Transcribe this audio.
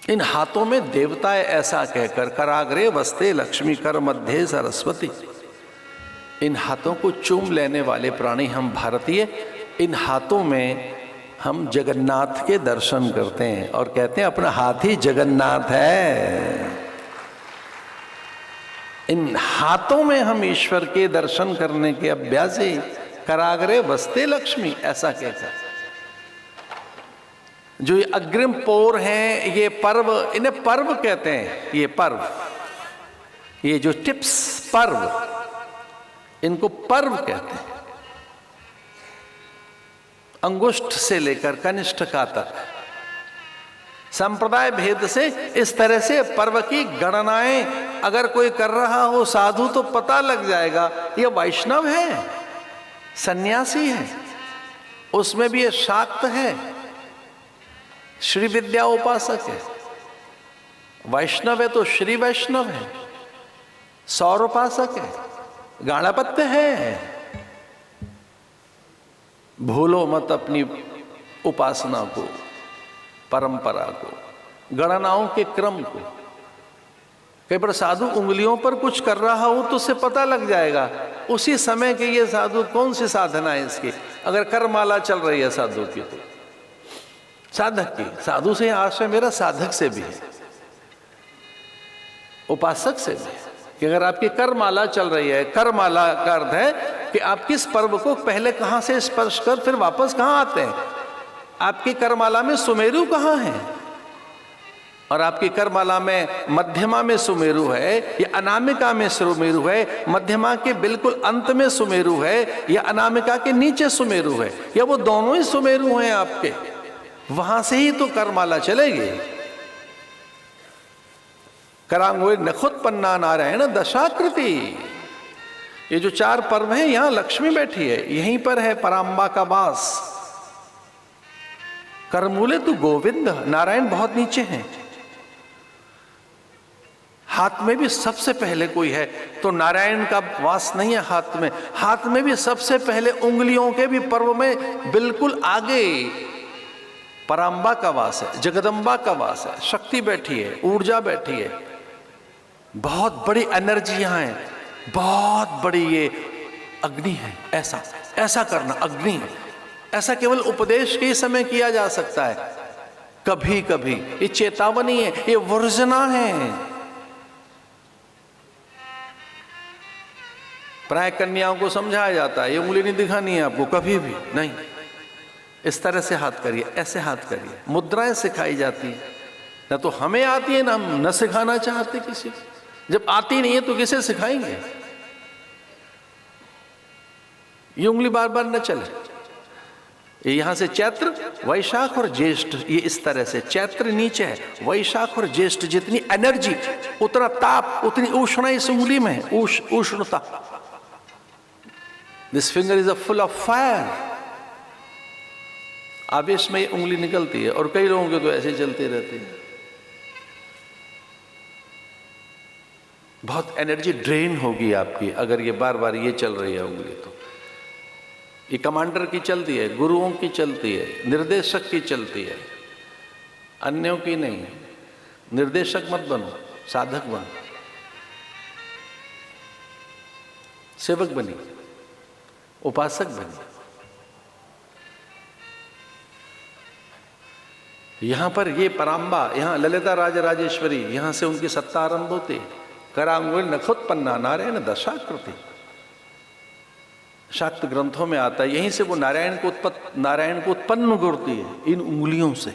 इन हाथों में देवताएं ऐसा कहकर, कराग्रे वस्ते लक्ष्मी कर मध्य सरस्वती। इन हाथों को चूम लेने वाले प्राणी हम भारतीय, इन हाथों में हम जगन्नाथ के दर्शन करते हैं और कहते हैं अपना हाथ ही जगन्नाथ है। इन हाथों में हम ईश्वर के दर्शन करने के अभ्यासी, कराग्रे वस्ते लक्ष्मी ऐसा कहकर। जो ये अग्रिम पोर हैं, ये पर्व, इन्हें पर्व कहते हैं। ये पर्व, ये जो टिप्स पर्व, इनको पर्व कहते हैं। अंगुष्ठ से लेकर कनिष्ठिका तक संप्रदाय भेद से इस तरह से पर्व की गणनाएं अगर कोई कर रहा हो साधु, तो पता लग जाएगा ये वैष्णव है, सन्यासी है, उसमें भी ये शाक्त है, श्री विद्या उपासक है। वैष्णव है तो श्री वैष्णव है, सौर उपासक है, गाणापत्य है। भूलो मत अपनी उपासना को, परंपरा को, गणनाओं के क्रम को। कई बार साधु उंगलियों पर कुछ कर रहा हो तो उसे पता लग जाएगा उसी समय के ये साधु कौन सी साधना है इसकी। अगर करमाला चल रही है साधु की, तो साधक की, साधु से आश्रय मेरा साधक से भी है, उपासक से भी है कि अगर आपकी करमाला चल रही है, करमाला का अर्थ है कि आप किस पर्व को पहले कहां से स्पर्श कर फिर वापस कहां आते हैं। आपकी करमाला में सुमेरु कहां है, और आपकी करमाला में मध्यमा में सुमेरु है या अनामिका में सुमेरु है, मध्यमा के बिल्कुल अंत में सुमेरु है या अनामिका के नीचे सुमेरु है, या वो दोनों ही सुमेरु हैं आपके, वहां से ही तो करमाला चलेगी। करांगोय नखोत्पन्ना नारायण दशाकृति। ये जो 4 पर्व हैं, यहां लक्ष्मी बैठी है, यहीं पर है परांबा का वास। करमूले तो गोविंद, नारायण बहुत नीचे हैं। हाथ में भी सबसे पहले कोई है तो नारायण का वास नहीं है हाथ में। हाथ में भी सबसे पहले उंगलियों के भी पर्व में बिल्कुल आगे परांबा का वास है, जगदम्बा का वास है, शक्ति बैठी है, ऊर्जा बैठी है, बहुत बड़ी एनर्जी यहां है, बहुत बड़ी ये अग्नि है। ऐसा ऐसा करना अग्नि है, ऐसा केवल उपदेश के समय किया जा सकता है। कभी कभी ये चेतावनी है, ये वर्जना है। प्राय कन्याओं को समझाया जाता है ये उंगली नहीं दिखानी है आपको, कभी भी नहीं, इस तरह से हाथ करिए, ऐसे हाथ करिए। मुद्राएं सिखाई जाती है, ना तो हमें आती है ना हम न सिखाना चाहते किसी को। जब आती नहीं है तो किसे सिखाएंगे। ये उंगली बार बार न चले। यहां से चैत्र, वैशाख और ज्येष्ठ, ये इस तरह से चैत्र नीचे है, वैशाख और ज्येष्ठ जितनी एनर्जी, उतना ताप, उतनी उष्णा इस उंगली में है, उष्णता। This finger is full of fire. आवेश में ये उंगली निकलती है, और कई लोगों के तो ऐसे चलते रहते हैं। बहुत एनर्जी ड्रेन होगी आपकी अगर ये बार बार ये चल रही है उंगली। तो ये कमांडर की चलती है, गुरुओं की चलती है, निर्देशक की चलती है, अन्यों की नहीं। निर्देशक मत बनो, साधक बनो, सेवक बनी, उपासक बनी। यहां पर ये परांबा, यहां ललिता राजराजेश्वरी, यहां से उनकी सत्ता आरंभ होती। करांगुल नखोत्पन्ना नारायण दशाकृति, शाक्त ग्रंथों में आता है। यहीं से वो नारायण को उत्पन्न करती है, इन उंगलियों से।